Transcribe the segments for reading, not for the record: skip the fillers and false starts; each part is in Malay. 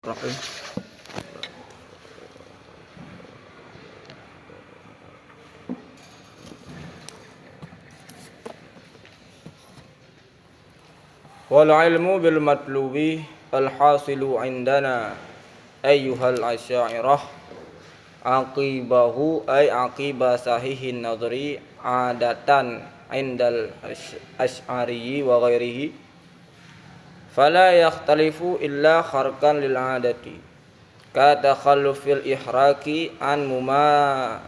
Rahim. Wal ilmu bil matlubi al hasilu indana ayyuhal asy'ariyah aqibahu ay aqiba sahihin nadri adatan indal asy'ari wa ghairihi fala yakhtalifu illa kharqan lil adati ka takhallufil ihraqi an mumasatin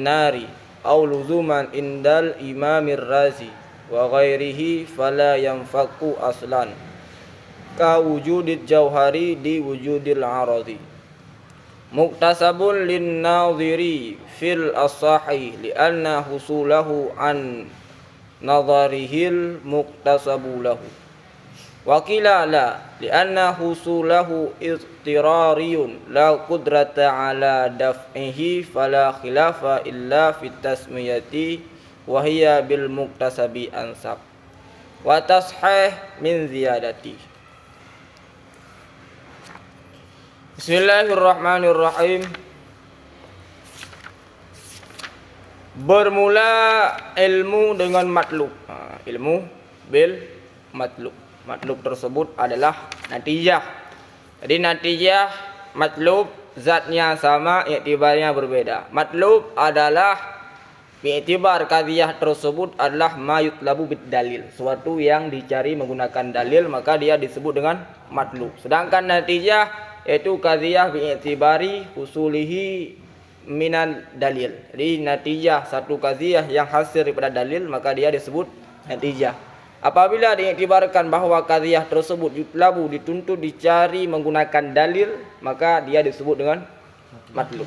nari aw luzuman indal imamir razi wa ghairihi fala yanfaku aslan ka wujudil jauhari di wujudil aradi muktasabun lin nadhiri fil asahi li anna husulahu an nadharihil muktasabu lahu wa qila la li anna husulahu istirariyun la qudrata ala daf'ihi fala khilafa illa fit tasmiyati wa hiya bil muktasabi ansab wa tashih min ziyadati. Bismillahirrahmanirrahim. Bermula ilmu dengan matlub. Ilmu bil matlub. Matlub tersebut adalah natijah. Jadi natijah, matlub zatnya sama, iktibarnya berbeda. Matlub adalah iktibar qadhiyah tersebut adalah ma yutlabu bid dalil, suatu yang dicari menggunakan dalil, maka dia disebut dengan matlub. Sedangkan natijah yaitu qadhiyah bi i'tibari usulihi minan dalil. Jadi natijah satu qadhiyah yang hasil daripada dalil, maka dia disebut natijah. Apabila diiktibarkan bahwa qadhiyah tersebut yutlabu, dituntut, dicari menggunakan dalil, maka dia disebut dengan matlub.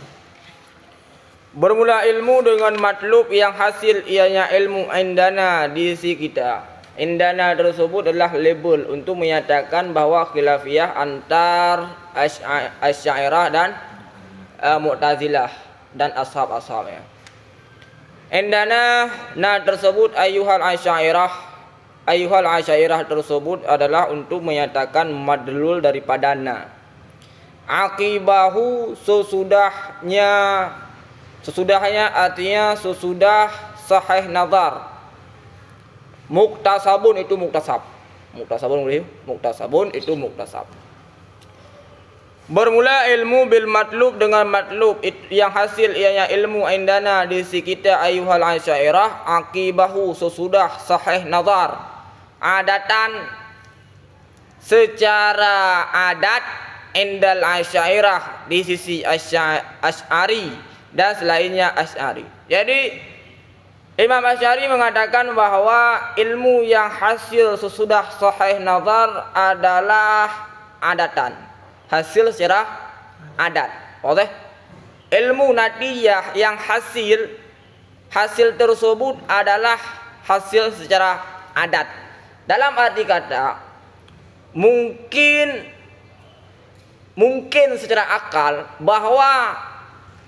Bermula ilmu dengan matlub yang hasil ianya ilmu indana di sisi kita. Indana tersebut adalah label untuk menyatakan bahwa khilafiyah antar Asy'ariyah dan Mu'tazilah dan ashab-ashabnya. Indana tersebut ayyuhal asy'ariyah tersebut adalah untuk menyatakan madlul daripada na. Aqibahu sesudahnya artinya sesudah sahih nazar. Muktasabun itu muktasab. Muktasabun itu muktasab. Bermula ilmu bil matlub dengan matlub yang hasil ianya ilmu indana di sisi kita ayyuhal asy'ariyah aqibahu sesudah sahih nazar. Adatan secara adat indal asy'ariyah di sisi asy'ari dan selainnya asy'ari. Jadi Imam Asy'ari mengatakan bahwa ilmu yang hasil sesudah sahih nazar adalah adatan, hasil secara adat. Oleh ilmu natijah yang hasil tersebut adalah hasil secara adat. Dalam arti kata mungkin secara akal bahwa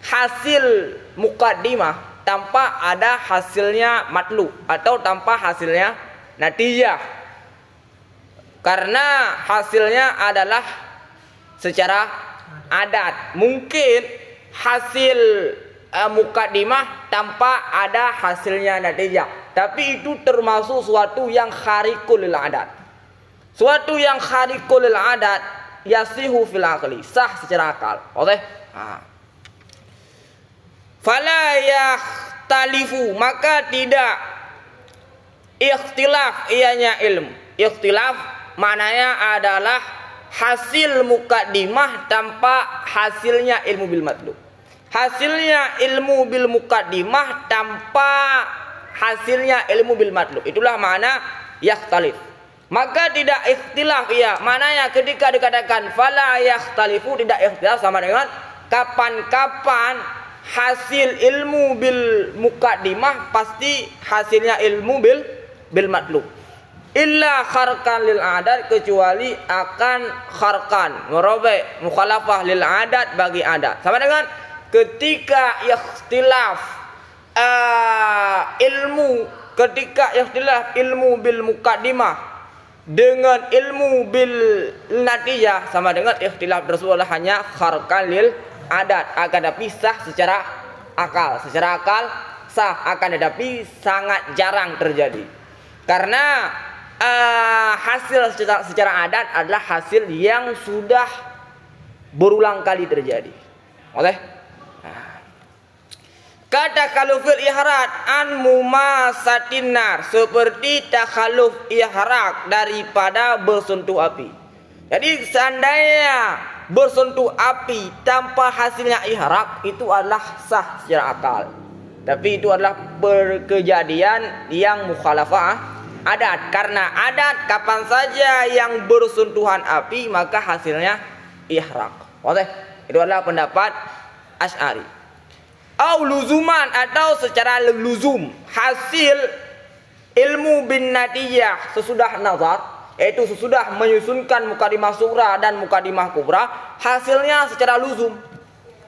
hasil muqaddimah tanpa ada hasilnya matlub atau tanpa hasilnya natijah, karena hasilnya adalah secara adat. Mungkin hasil muqaddimah tanpa ada hasilnya natijah, tapi itu termasuk suatu yang khariqul lil adat. Suatu yang khariqul lil adat yasihu fil aqli, sah secara akal. Oleh fala yakhtalifu, maka tidak ikhtilaf ianya ilmu. Ikhtilaf maknanya adalah hasil muqaddimah tanpa hasilnya ilmu bil matlub. Hasilnya ilmu bil muqaddimah tanpa hasilnya ilmu bil matlub. Itulah makna yakhtalif. Maka tidak ikhtilaf ia. Maknanya ketika dikatakan fala yakhtalifu, tidak ikhtilaf sama dengan kapan-kapan hasil ilmu bil muqaddimah pasti hasilnya ilmu bil matlub. Illa kharqan lil adat, kecuali akan kharqan, merobek, mukhalafah lil adat bagi adat. Sama dengan ketika ikhtilaf ilmu bil muqaddimah dengan ilmu bil natijah sama dengan ikhtilaf Rasulullah hanya kharqan lil adat, akan tapi sah secara akal. Secara akal sah, akan tetapi sangat jarang terjadi. Karena hasil secara adat adalah hasil yang sudah berulang kali terjadi. Oleh kata kalufil ihrat an mumasatin nar, seperti takhaluf ihrak daripada bersentuh api. Jadi seandainya bersentuh api tanpa hasilnya ihrak, itu adalah sah secara akal. Tapi itu adalah kejadian yang mukhalafah adat. Karena adat kapan saja yang bersentuhan api maka hasilnya ihrak. Oke, itu adalah pendapat Asy'ari. Au luzuman, atau secara luzum, hasil ilmu bin natijah sesudah nazar, yaitu sesudah menyusunkan mukadimah sughra dan mukadimah kubra, hasilnya secara luzum.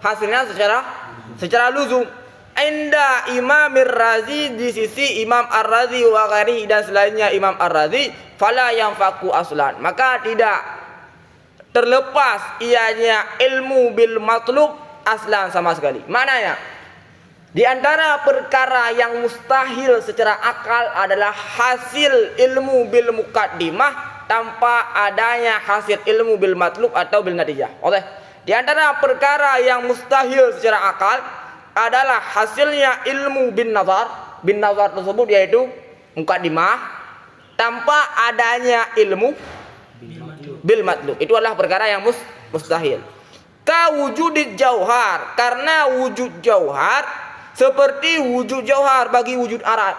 Hasilnya secara luzum. Inda Imam Ar-Razi, di sisi Imam Ar-Razi wa ghairi dan selainnya Imam Ar-Razi, fala yang faku aslan, maka tidak terlepas ianya ilmu bil matlub aslan sama sekali. Maknanya di antara perkara yang mustahil secara akal adalah hasil ilmu bil muqaddimah tanpa adanya hasil ilmu bil matlub atau bil natijah. Oke. Di antara perkara yang mustahil secara akal adalah hasilnya ilmu bin nazar. Bin nazar tersebut yaitu muqaddimah tanpa adanya ilmu bil matlub. Itu adalah perkara yang mustahil. Ka wujudid jauhar, karena wujud jauhar seperti wujud jauhar bagi wujud arat.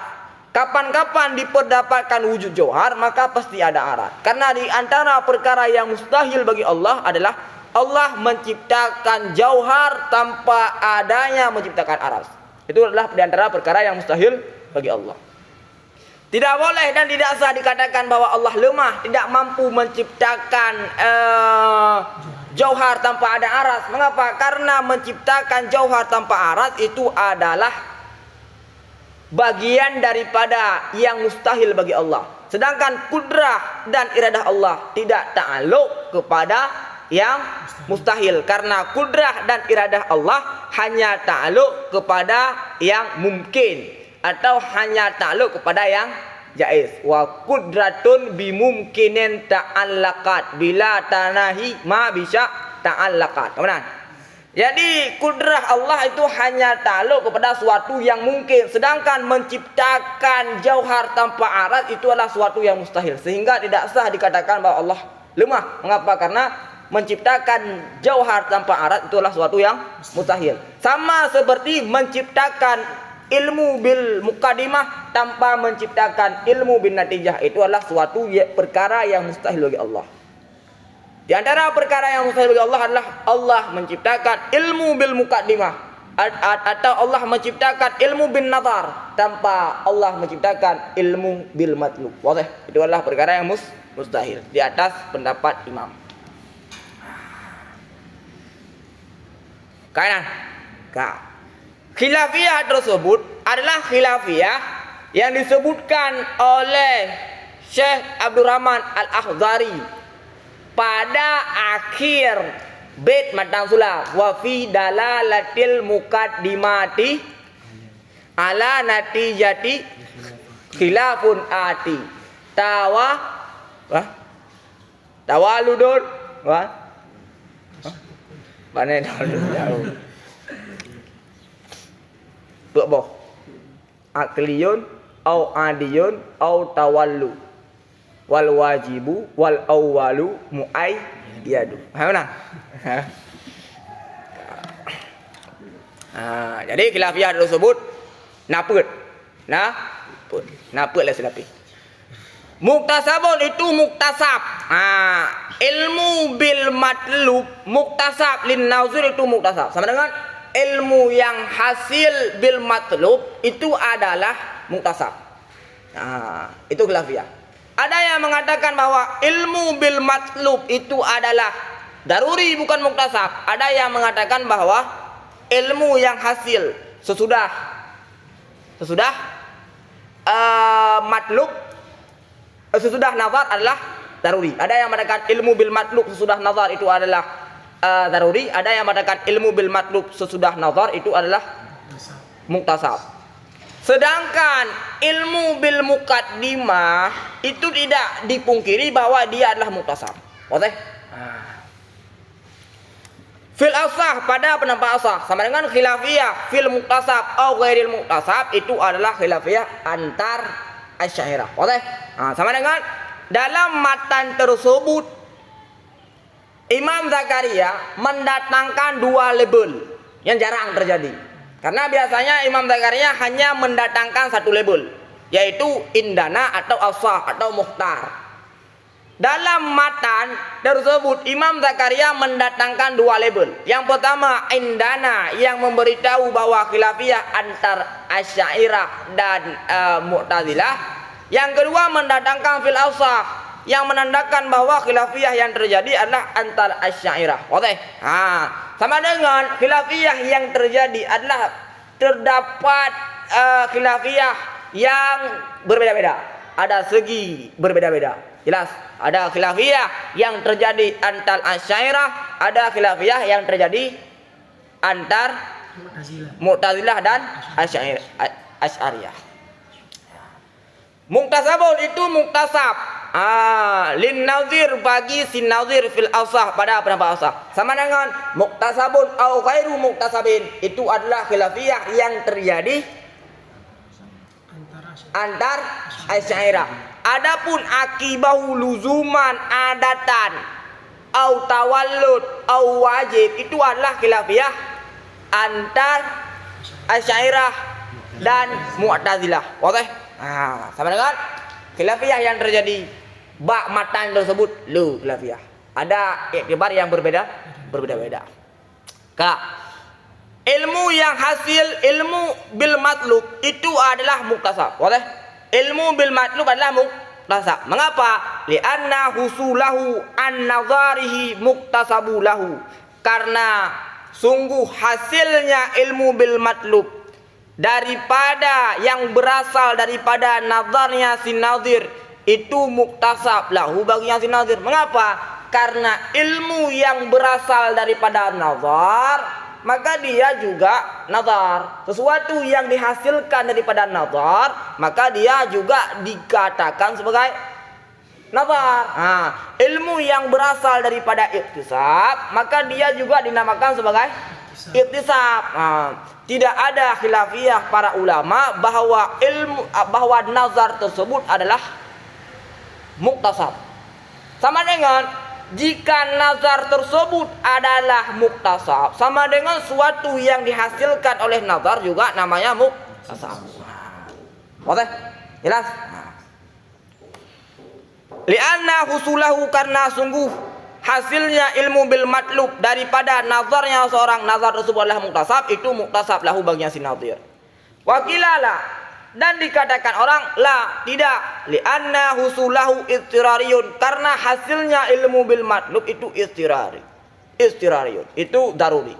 Kapan-kapan diperdapatkan wujud jauhar maka pasti ada arat. Karena di antara perkara yang mustahil bagi Allah adalah Allah menciptakan jauhar tanpa adanya menciptakan arat. Itu adalah di antara perkara yang mustahil bagi Allah. Tidak boleh dan tidak sah dikatakan bahwa Allah lemah, tidak mampu menciptakan jauhar tanpa ada aras. Mengapa? Karena menciptakan jauhar tanpa aras itu adalah bagian daripada yang mustahil bagi Allah. Sedangkan kudrah dan iradah Allah tidak ta'aluk kepada yang mustahil. Karena kudrah dan iradah Allah hanya ta'aluk kepada yang mungkin, atau hanya ta'aluk kepada yang jaiz. Wa qudratun bimumkinin ta'allaqat bila tanahi ma bisa ta'allaqat. Kemudian, jadi kudrah Allah itu hanya ta'aluk kepada suatu yang mungkin, sedangkan menciptakan jauhar tanpa arat itu adalah suatu yang mustahil. Sehingga tidak sah dikatakan bahwa Allah lemah. Mengapa? Karena menciptakan jauhar tanpa arat itu adalah suatu yang mustahil. Sama seperti menciptakan ilmu bil muqaddimah tanpa menciptakan ilmu bin natijah, itu adalah suatu perkara yang mustahil bagi Allah. Di antara perkara yang mustahil bagi Allah adalah Allah menciptakan ilmu bil muqaddimah atau Allah menciptakan ilmu bin nazar tanpa Allah menciptakan ilmu bil matlub. Wadah, itu adalah perkara yang mustahil di atas pendapat Imam. Kanan. Khilafiyah tersebut adalah khilafiyah yang disebutkan oleh Syekh Abdurrahman Al-Akhdari pada akhir bait matan sulah, wa fi dalalatil muqaddimati ala natijati khilafun ati tawaludun mana jauh boh akliyun au adiyun au tawallu wal wajibu wal awwalu muayyadu. Mana? Jadi khilafiyah tersebut naput lah selapi. Muktasabun itu muktasab. Ilmu bil matlub muktasab, lin nazir itu muktasab. Sama dengan ilmu yang hasil bil matlub itu adalah muktasab. Itu khilafiyah. Ada yang mengatakan bahwa ilmu bil matlub itu adalah daruri bukan muktasab. Ada yang mengatakan bahwa ilmu yang hasil sesudah matlub sesudah nazar adalah daruri. Ada yang mengatakan ilmu bil matlub sesudah nazar itu adalah daruri. Ada yang mengatakan ilmu bil matlub sesudah nazar itu adalah muktasab. Sedangkan ilmu bil muqaddimah itu tidak dipungkiri bahwa dia adalah muktasab. Oke? Fil asah pada pendapat asah sama dengan khilafiyah fil muktasab atau ghairil muktasab itu adalah khilafiyah antar Asy'ariyah. Oke? Sama dengan dalam matan tersebut Imam Zakaria mendatangkan dua label yang jarang terjadi. Karena biasanya Imam Zakaria hanya mendatangkan satu label, yaitu indana atau asah atau mukhtar. Dalam matan tersebut Imam Zakaria mendatangkan dua label. Yang pertama indana yang memberitahu bahwa khilafiyah antar Asy'ariyah dan Mu'tazilah. Yang kedua mendatangkan fil asah yang menandakan bahwa khilafiyah yang terjadi adalah antar Asy'ariyah. Oke. Sama dengan khilafiyah yang terjadi adalah terdapat khilafiyah yang berbeda-beda. Ada segi berbeda-beda. Jelas, ada khilafiyah yang terjadi antar Asy'ariyah, ada khilafiyah yang terjadi antar Mu'tazilah dan Asy'ariyah. Muktasabun itu muktasab lin nazir bagi si nazir fil asah pada pendapat asah. Sama dengan muktasabun au ghairu muktasabin itu adalah khilafiyah yang terjadi antar Asy'ariyah. Adapun akibahu luzuman adatan au tawallud au wajib itu adalah khilafiyah antar Asy'ariyah dan Mu'tazilah. Oke? Sama dengan khilafiyah yang terjadi bak matan tersebut lu khilafiyah. Ada iktibar yang berbeda-beda. Ilmu yang hasil ilmu bil matlub itu adalah muktasab. Oke? Ilmu bil matlub adalah muktasab. Mengapa? Li'anna husulahu an nazarihi muktasabu lahu. Karena sungguh hasilnya ilmu bil matlub daripada yang berasal daripada nazarnya si nazir itu muktasab lahu baginya si nazir. Mengapa? Karena ilmu yang berasal daripada nazar maka dia juga nazar. Sesuatu yang dihasilkan daripada nazar maka dia juga dikatakan sebagai nazar. Ilmu yang berasal daripada iktisab maka dia juga dinamakan sebagai iktisab. Tidak ada khilafiyah para ulama bahwa nazar tersebut adalah muktasab. Sama dengan jika nazar tersebut adalah muktasab, sama dengan suatu yang dihasilkan oleh nazar juga namanya muktasab. Oke? Jelas? Li'anna husulahu karena sungguh hasilnya ilmu bil matlub daripada nazarnya seorang nazar tersebut adalah muktasab, itu muktasab lahu baginya si nazir. Wakilala dan dikatakan orang la tidak li'anna husulahu istirariyun karena hasilnya ilmu bil matlub itu istirariyun itu daruri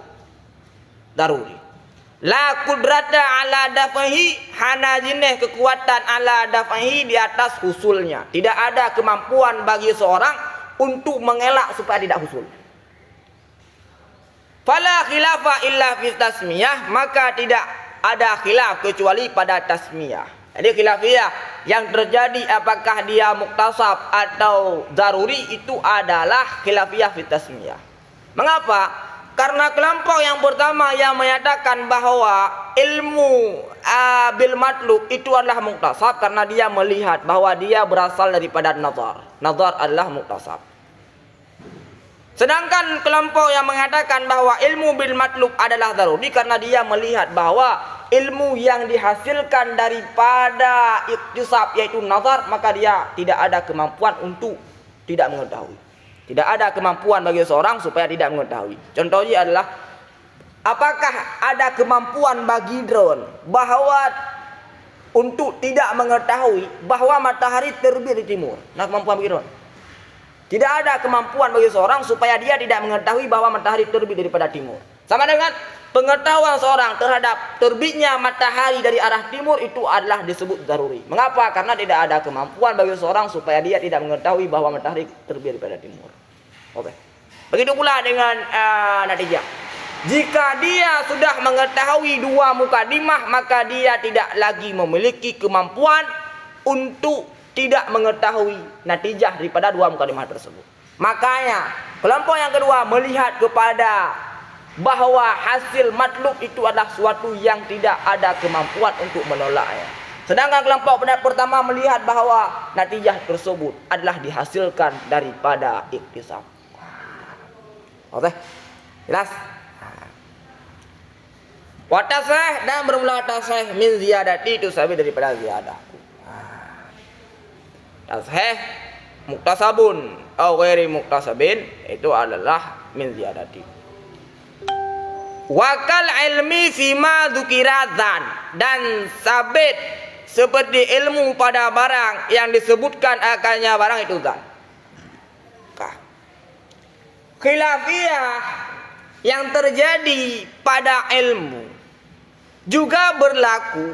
la kudrata ala dafahi hana jineh kekuatan ala dafahi di atas husulnya. Tidak ada kemampuan bagi seorang untuk mengelak supaya tidak husul. Fala khilafa illa fi tasmiyah maka tidak ada khilaf kecuali pada tasmiyah. Jadi khilafiyah yang terjadi apakah dia muktasab atau daruri itu adalah khilafiyah fi tasmiyah. Mengapa? Karena kelompok yang pertama yang menyatakan bahwa ilmu bil matlub itu adalah muktasab karena dia melihat bahwa dia berasal daripada nazar. Nazar adalah muktasab. Sedangkan kelompok yang mengatakan bahwa ilmu bil matlub adalah daruri karena dia melihat bahwa ilmu yang dihasilkan daripada iktisab yaitu nazar maka dia tidak ada kemampuan untuk tidak mengetahui. Tidak ada kemampuan bagi seorang supaya tidak mengetahui. Contohnya adalah apakah ada kemampuan bagi drone bahwa untuk tidak mengetahui bahwa matahari terbit di timur. Nah, kemampuan bagi drone. Tidak ada kemampuan bagi seorang supaya dia tidak mengetahui bahwa matahari terbit daripada timur. Sama dengan pengetahuan seorang terhadap terbitnya matahari dari arah timur itu adalah disebut daruri. Mengapa? Karena tidak ada kemampuan bagi seorang supaya dia tidak mengetahui bahwa matahari terbit daripada timur. Oke. Begitu pula dengan natijah. Jika dia sudah mengetahui dua mukadimah, maka dia tidak lagi memiliki kemampuan untuk tidak mengetahui natijah daripada dua mukadimah tersebut. Makanya kelompok yang kedua melihat kepada bahwa hasil matlub itu adalah suatu yang tidak ada kemampuan untuk menolaknya. Sedangkan kelompok pertama melihat bahwa natijah tersebut adalah dihasilkan daripada iktisab. Oke, jelas? Watasah dan bermula tasah min ziyadati itu sahabat daripada ziyadah. Tasah muktasabun atau ghairi muktasabin itu adalah min ziyadati. Wakal ilmi fima dzukiradzan dan sabit seperti ilmu pada barang yang disebutkan akannya barang itu zan. Khilafiyah yang terjadi pada ilmu juga berlaku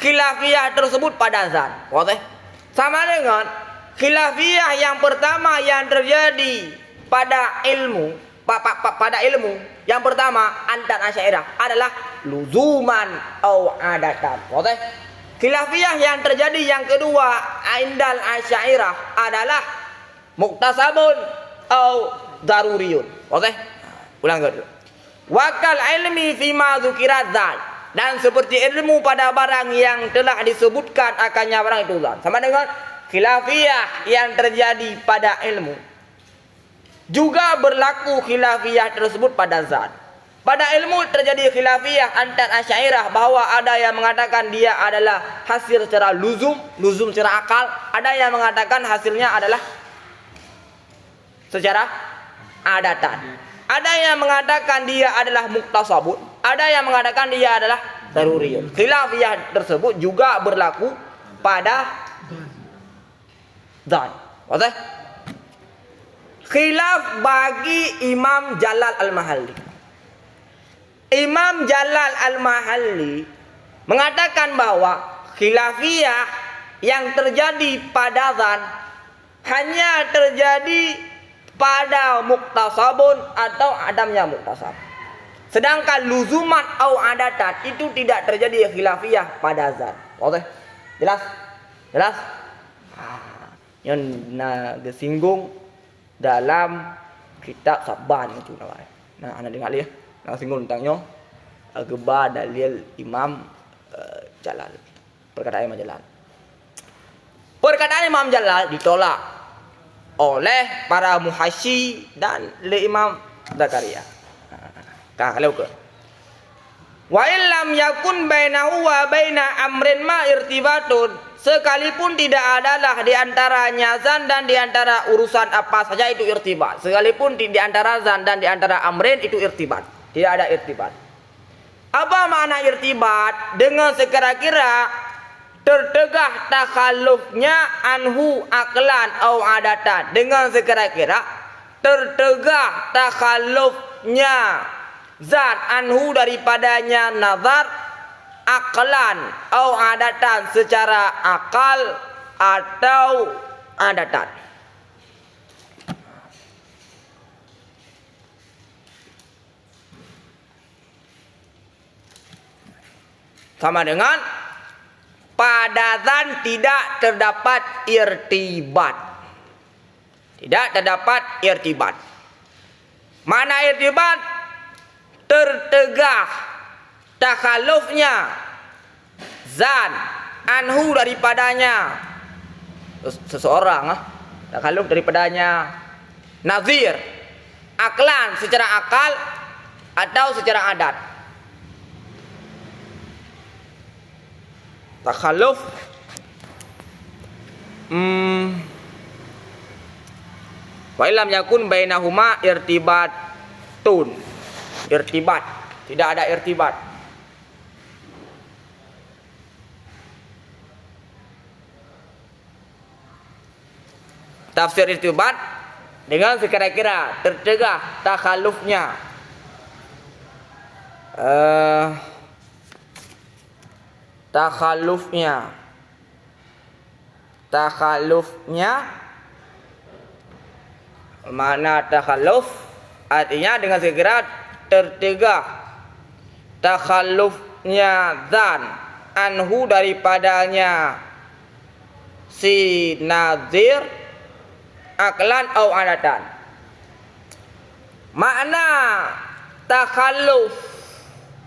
khilafiyah tersebut pada zan. Sama dengan khilafiyah yang pertama yang terjadi pada ilmu, pada ilmu yang pertama antar Asy'ariyah adalah luzuman atau adatan. Khilafiyah yang terjadi yang kedua indal Asy'ariyah adalah muktasabun atau daruriyun. Ulang dulu. Wakal ilmi fima dzukirat dzan dan seperti ilmu pada barang yang telah disebutkan akannya barang itu zan. Sama dengan khilafiyah yang terjadi pada ilmu juga berlaku khilafiyah tersebut pada zat. Pada ilmu terjadi khilafiyah antar Asy'ariyah bahwa ada yang mengatakan dia adalah hasil secara luzum secara akal, ada yang mengatakan hasilnya adalah secara adatan. Ada yang mengatakan dia adalah muktasabun, ada yang mengatakan dia adalah daruriyun. Khilafiyah tersebut juga berlaku pada zat. Khilaf bagi Imam Jalal Al-Mahalli. Imam Jalal Al-Mahalli mengatakan bahwa khilafiyah yang terjadi pada zan hanya terjadi pada muktasabun atau adamnya muktasab. Sedangkan luzuman atau adatan itu tidak terjadi khilafiyah pada zat. Jelas? Jelas? Yang disinggung dalam kitab Saban itu namanya. Nah, anda dengar ya. Nah, singgung tentangnya geba dalil Imam Jalal. Perkataan Imam Jalal. Perkataan Imam Jalal ditolak oleh para muhasyi dan oleh Imam Zakaria. Kalau ke wa illam yakun bainahu wa baina amrin ma irtibatun, sekalipun tidak adalah di antaranya zan dan di antara urusan apa saja itu irtibat. Sekalipun di antara zan dan di antara amrin itu irtibat. Tidak ada irtibat. Apa makna irtibat? Dengan sekira-kira tertegah takhallufnya anhu aklan au adatan. Dengan sekira-kira tertegah takhallufnya zat anhu daripadanya nazar aklan au adatan secara akal atau adatan. Sama dengan pada zan tidak terdapat irtibat. Tidak terdapat irtibat. Mana irtibat? Tertegah takhallufnya zan anhu daripadanya seseorang, takhalluf daripadanya nazir aklan secara akal atau secara adat. Takhalluf wa illam yakun bainahuma irtibatun. Irtibat, tidak ada irtibat. Tafsir irtibat dengan sekira-kira tercegah takhallufnya Takhallufnya mana takhalluf artinya dengan segera tercegah takhallufnya zan anhu daripadanya si nazir aklan au adatan. Makna takhalluf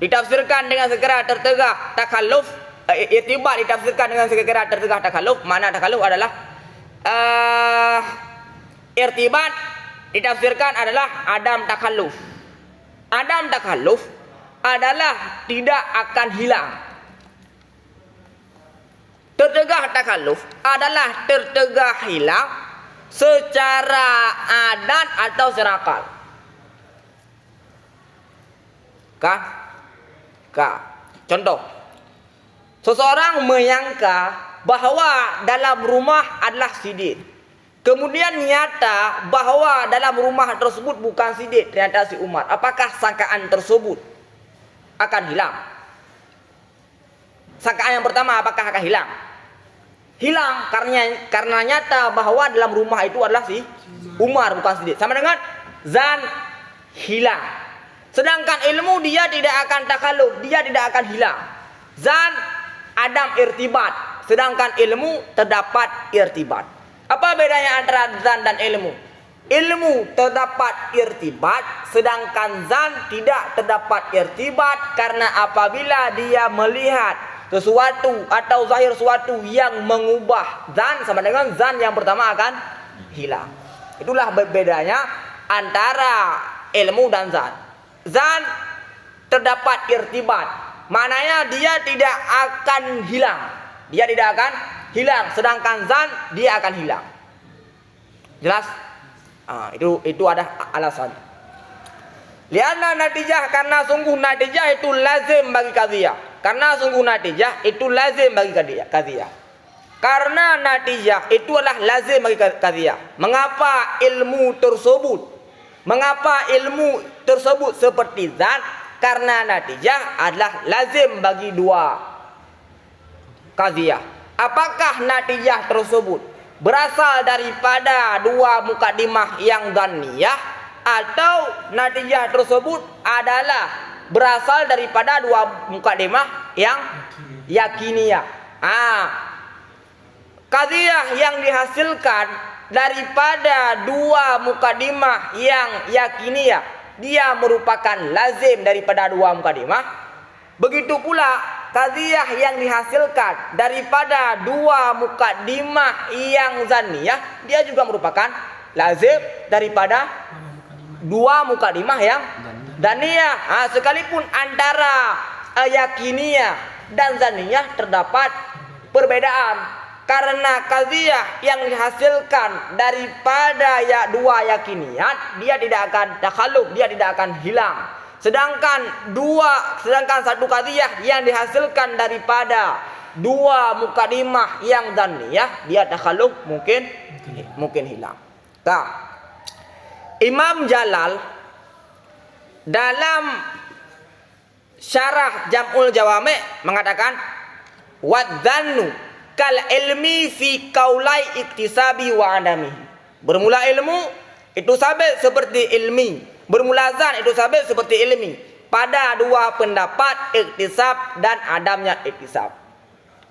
ditafsirkan dengan segera tercegah takhalluf, itibar ditafsirkan dengan segera tercegah takhalluf. Makna takhalluf adalah irtibat ditafsirkan adalah adam takhalluf. Adam takhalluf adalah tidak akan hilang. Tercegah takhalluf adalah tercegah hilang secara adat atau serakal. Contoh, seseorang menyangka bahwa dalam rumah adalah sidin. Kemudian nyata bahwa dalam rumah tersebut bukan sidin, ternyata si Umar. Apakah sangkaan tersebut akan hilang? Sangkaan yang pertama apakah akan hilang? Hilang karena nyata bahwa dalam rumah itu adalah si Umar bukan sidin. Sama dengan zan hilang. Sedangkan ilmu dia tidak akan takhalluf, dia tidak akan hilang. Zan adam irtibat, sedangkan ilmu terdapat irtibat. Apa bedanya antara zan dan ilmu? Ilmu terdapat irtibat, sedangkan zan tidak terdapat irtibat karena apabila dia melihat sesuatu atau zahir sesuatu yang mengubah zan sama dengan zan yang pertama akan hilang. Itulah bedanya antara ilmu dan zan. Zan terdapat irtibat, maknanya dia tidak akan hilang. Dia tidak akan hilang, sedangkan zan dia akan hilang. Jelas? Itu ada alasan. Lianna natijah, karena sungguh natijah itu lazim bagi qadhiyah. Karena sungguh natijah itu lazim bagi qadhiyah. Karena natijah itu adalah lazim bagi qadhiyah. Mengapa ilmu tersebut seperti zan? Karena natijah adalah lazim bagi dua qadhiyah. Apakah natijah tersebut berasal daripada dua mukadimah yang dhaniyah, atau natijah tersebut adalah berasal daripada dua mukadimah yang yakiniyah? Qadhiyah yang dihasilkan daripada dua mukadimah yang yakiniyah, dia merupakan lazim daripada dua mukadimah. Begitu pula qadhiyah yang dihasilkan daripada dua mukadimah yang zaniyah, dia juga merupakan lazim daripada dua mukadimah yang zaniyah. Sekalipun antara yakiniyah dan zaniyah terdapat perbedaan. Karena qadhiyah yang dihasilkan daripada dua yakiniyat, dia tidak akan takhalluf, dia tidak akan hilang. Sedangkan satu qadhiyah yang dihasilkan daripada dua mukadimah yang dhaniyah, dia takhalluf mungkin hilang. Imam Jalal dalam syarah Jam'ul Jawami' mengatakan wadzannu kal ilmi fi qaulai iktisabi wa adami. Bermula ilmu itu sabit seperti ilmi, bermula zan itu sabit seperti ilmi pada dua pendapat iktisab dan adamnya iktisab.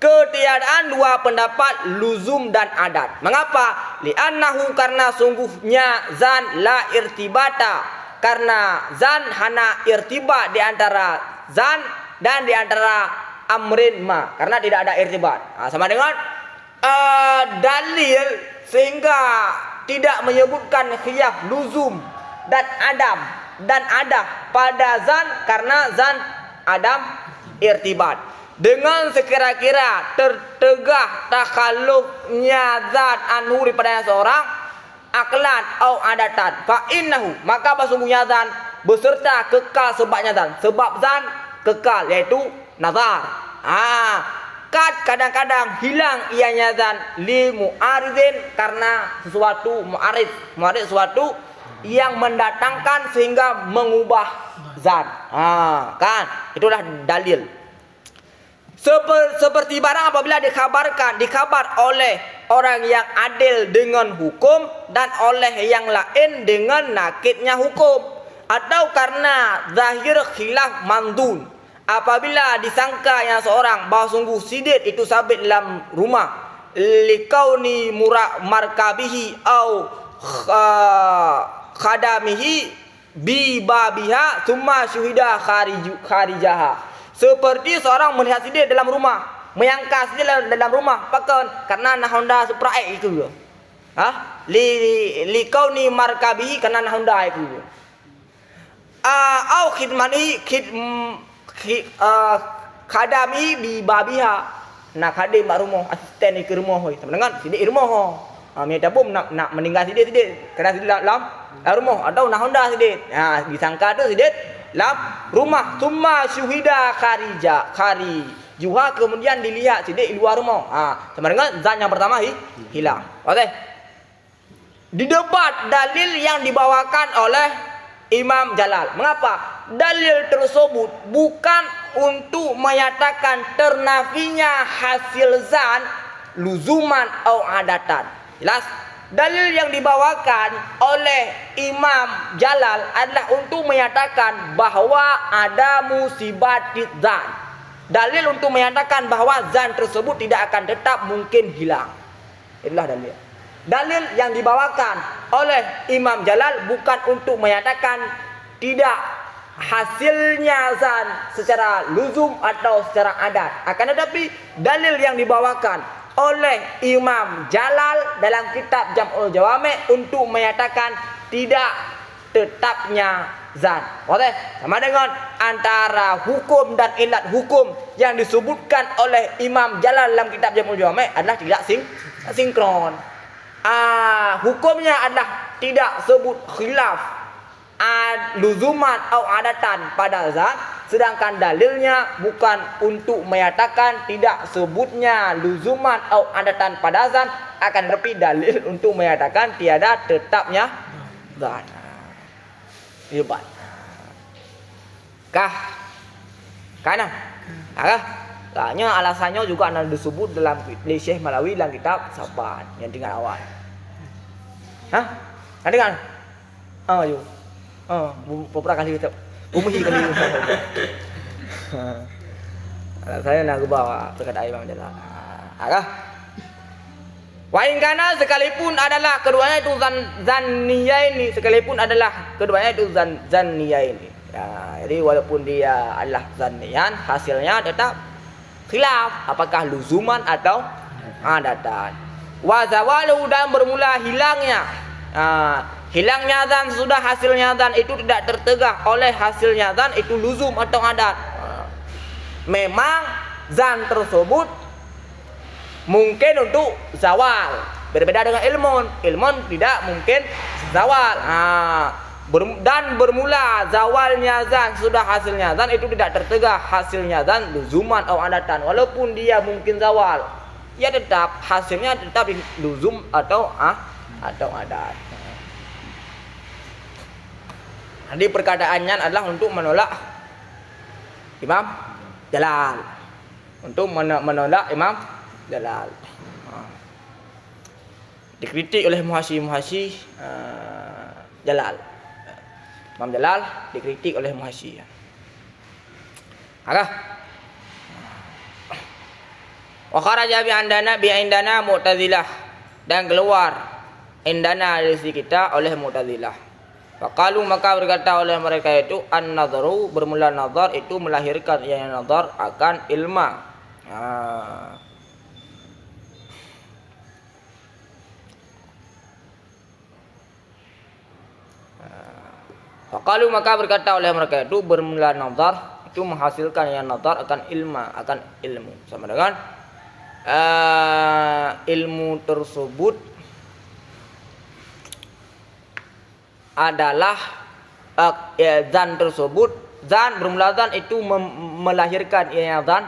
Ketiadaan dua pendapat luzum dan adat. Mengapa? Li'annahu, karena sungguhnya zan la irtibata, karena zan hana irtibat di antara zan dan di antara amrin ma, karena tidak ada irtibat. Sama dengan dalil sehingga tidak menyebutkan khilaf luzum dan adam dan adah pada zan, karena zan adam irtibat. Dengan sekira-kira tertegah takhallufnya zat anhu daripada seorang aklan atau adatan, fa innahu, maka sesungguhnya zan beserta kekal sebabnya zan. Sebab zan kekal yaitu nazar. Kadang-kadang hilang ianya zan li mu'aridin, karena sesuatu mu'arid sesuatu yang mendatangkan sehingga mengubah zan. Kan? Itulah dalil. Seperti barang apabila dikabar oleh orang yang adil dengan hukum dan oleh yang lain dengan nakidnya hukum, atau karena zahir khilaf mandun, apabila disangka yang seorang bahawa sungguh sidit itu sabit dalam rumah likauni markabihi au khadamihi bi babiha thumma syuhida kharijaha. Seperti seorang melihat sidit dalam rumah, menyangka sidit dalam rumah pakai karena Honda Supra X itu. Likauni markabihi karena Honda itu. Au khidmani khadami bi babiha. Nak khadim mak rumah, asisten ke rumah hoi. Sama dengan sidit rumah ho. Minta pun nak meninggal sidit kena sidit dalam rumah atau nak Honda sidit. Disangka tu sidit dalam rumah. Thumma syuhida kharijuha, kemudian dilihat sidit di luar rumah. Sama dengan zat yang pertama hilang. Okey. Didebat dalil yang dibawakan oleh Imam Jalal. Mengapa? Dalil tersebut bukan untuk menyatakan ternafinya hasil zan luzuman atau adatan. Jelas? Dalil yang dibawakan oleh Imam Jalal adalah untuk menyatakan bahawa ada musibat zan. Dalil untuk menyatakan bahawa zan tersebut tidak akan tetap mungkin hilang. Itulah dalil. Dalil yang dibawakan oleh Imam Jalal bukan untuk menyatakan tidak hasilnya zan secara luzum atau secara adat. Akan tetapi dalil yang dibawakan oleh Imam Jalal dalam kitab Jam'ul Jawami' untuk menyatakan tidak tetapnya zan. Okey, sama dengan antara hukum dan ilat hukum yang disebutkan oleh Imam Jalal dalam kitab Jam'ul Jawami' adalah tidak sinkron. Hukumnya adalah tidak sebut khilaf luzuman atau adatan pada zat, sedangkan dalilnya bukan untuk menyatakan tidak sebutnya luzuman atau adatan pada zat, akan tetapi dalil untuk menyatakan tiada tetapnya zat. Hebat. Kana? Tanya alasannya juga ada disebut dalam Syekh Malawi dalam kitab Sabat yang tinggal awal. Nanti kan? Yuk. Beberapa kali kita bumi kali. Alasannya nak bawa perkataan Imam Jalal. Wa in kana sekalipun adalah keduanya itu zanniyaini, sekalipun adalah keduanya itu zanniyaini. Jadi walaupun dia adalah zanniyan, hasilnya tetap khilaf apakah luzuman atau adatan. Wa zawalu, dan bermula hilangnya. Hilangnya zan sudah hasilnya zan itu tidak tertegah oleh hasilnya zan itu luzum atau adat. Memang zan tersebut mungkin untuk zawal. Berbeda dengan ilmun. Ilmun tidak mungkin zawal. Dan bermula zawalnya zan sudah hasilnya zan itu tidak tertegah hasilnya zan luzuman atau adatan. Walaupun dia mungkin zawal, ya tetap hasilnya tetap luzum atau adat. Jadi perkataannya adalah untuk menolak Imam Jalal. Untuk menolak Imam Jalal. Dikritik oleh muhasyi Jalal. Imam Jalal dikritik oleh muhasyi. Wa kharaja bi indana Mu'tazilah, dan keluar indana dari sisi kita oleh Mu'tazilah. Faqalu, maka berkata oleh mereka itu, an-nadharu, bermula nazar itu melahirkan yang nazar akan ilma. Faqalu, maka berkata oleh mereka itu, bermula nazar itu menghasilkan yang nazar akan ilma, akan ilmu. Sama dengan ilmu tersebut adalah zan tersebut, zan bermula zan itu melahirkan yang zan,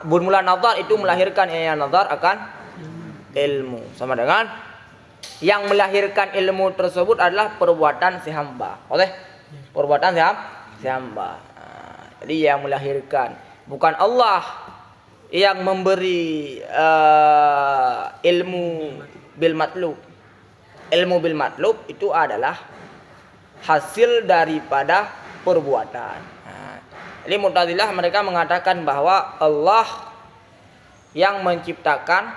bermula nazar itu melahirkan yang nazar akan ilmu. Sama dengan yang melahirkan ilmu tersebut adalah perbuatan si hamba. Okey, Perbuatan hamba. Jadi yang melahirkan, bukan Allah yang memberi ilmu bil matlub. Ilmu bil matlub itu adalah hasil daripada perbuatan. Jadi Mu'tazilah mereka mengatakan bahwa Allah yang menciptakan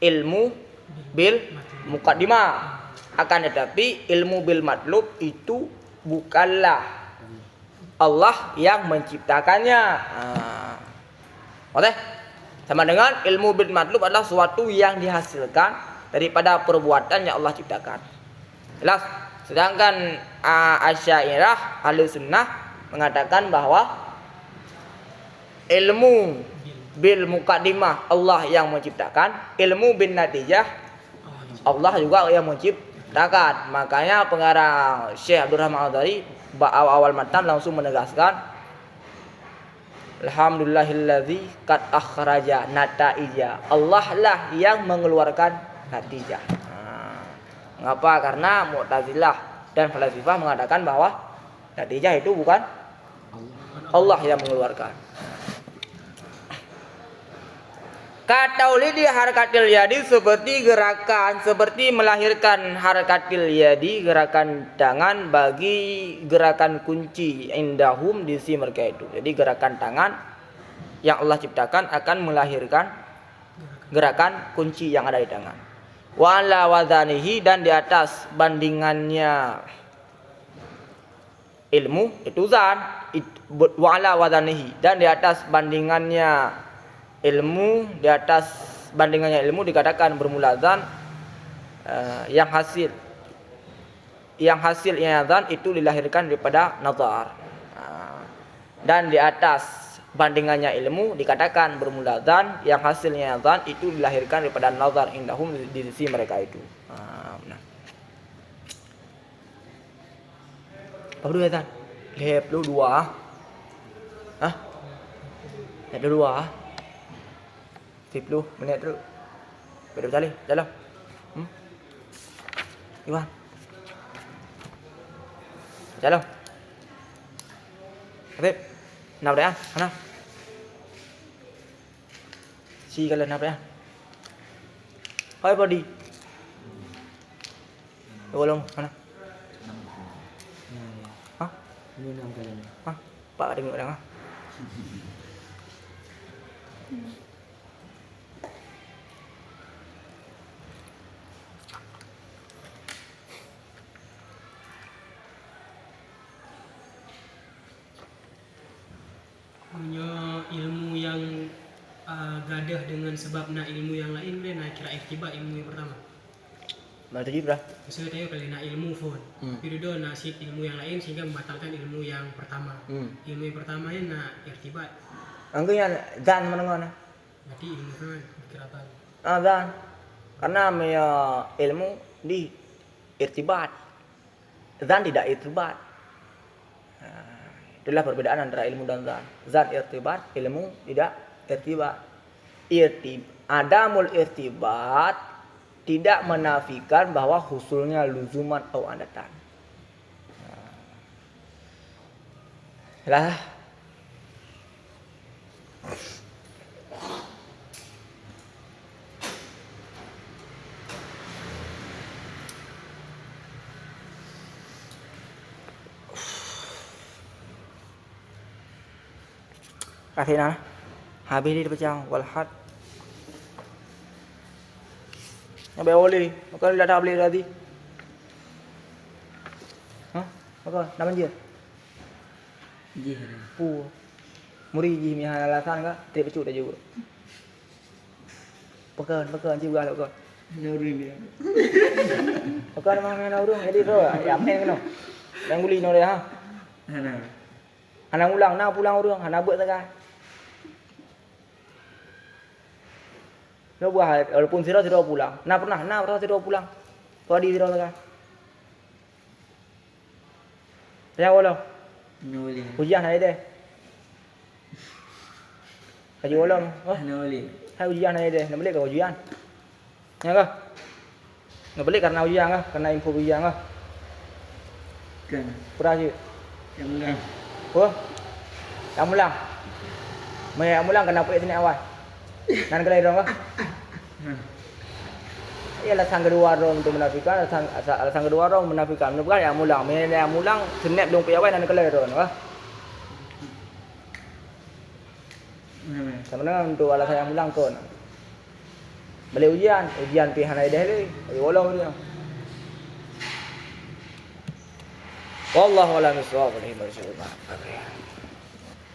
ilmu bil muqaddimah. Akan tetapi ilmu bil matlub itu bukanlah Allah yang menciptakannya. Oke? Sama dengan ilmu bil matlub adalah suatu yang dihasilkan daripada perbuatan yang Allah ciptakan. Jelas? Sedangkan Asy'ariyah Ahlussunnah mengatakan bahwa ilmu bil muqaddimah Allah yang menciptakan, ilmu bin natijah Allah juga yang menciptakan. Makanya pengarang Syekh Abdurrahman Al-Adhari awal matan langsung menegaskan alhamdulillahilladzi qad akhraja nataija. Allah lah yang mengeluarkan natijah. Mengapa? Karena Mu'tazilah dan Falasifah mengatakan bahwa natijah itu bukan Allah yang mengeluarkan. Kataulidi harakatil yadi seperti melahirkan harakatil yadi, gerakan tangan bagi gerakan kunci indahum di sisi mereka itu. Jadi gerakan tangan yang Allah ciptakan akan melahirkan gerakan kunci yang ada di tangan. Wa ala wazanihi, dan di atas bandingannya ilmu itu zan. Wa ala wazanihi, dan di atas bandingannya ilmu, di atas bandingannya ilmu dikatakan bermula zan, yang hasilnya zan itu dilahirkan daripada nazar. Dan di atas bandingannya ilmu dikatakan bermula zan, yang hasilnya zan itu dilahirkan daripada nazar indahum di sisi mereka itu. Apa dulu ya zan? Lep dulu dua. Lep dulu dua. 10 minit dulu. Beda bertali, jalan. Iwan. Jalan. Habib, nào để ăn, nào. Chi cái lần nào để ăn. Hơi vào đi. Đồ lông, nào. Hả? Hả? Pak dengar dah. Punya ilmu yang gadah dengan sebabna ilmu yang lain boleh nak kira iktibar ilmu yang pertama. Berarti berapa? Maksudnya tadi kalau nak ilmu pun, tapi dia nak sip ilmu yang lain sehingga membatalkan ilmu yang pertama. Ilmu yang pertama ni nak iktibar. Angkanya zan mana? Berarti ilmu kan kiratan. Zan. Karena ilmu di irtibat. Zan tidak irtibat. Itulah perbedaan antara ilmu dan zan. Zan irtibat, ilmu tidak irtibat. Adamul irtibat tidak menafikan bahwa husulnya luzuman atau adatan. Lah. Kasih nah. Habis di pecah walhad. Yang boleh. Maka dah boleh tadi. Hah? Maka nama dia. Ji. Pu. Muri ji mi alasan ka? Tidak pecut dah juga. Pekan juga lah pekan. Nuri dia. Pekan mana urung jadi tu. Ya main kena. Yang guli no dia ha. Anak ulang nak pulang urung, anak buat sekarang. Dia buat walaupun sira pulang. Nak pernah sira pulang. Kau di sira sekarang. Saya walau. Nuri. Ujian hari deh. Kaji walau. Nuri. Hai ujian hari deh. Nak balik ke ujian? Ya ke? Nak balik karena ujian ke? Karena info ujian ke? Bukan. Pura je. Yang ulang. Apa? Yang mulang. Mai yang mulang kena punya sini awal. Nan kelai dong kah? Ialah sang kedua orang untuk menafikan, sang kedua orang menafikan. Bukan yang mulang. Mai yang mulang senap dong punya awal nan kelai dong kah? Sebenarnya untuk alasan yang mulang tu. Balik ujian pihak naik dah le. Walau dia. Wallahu a'lam bishawab.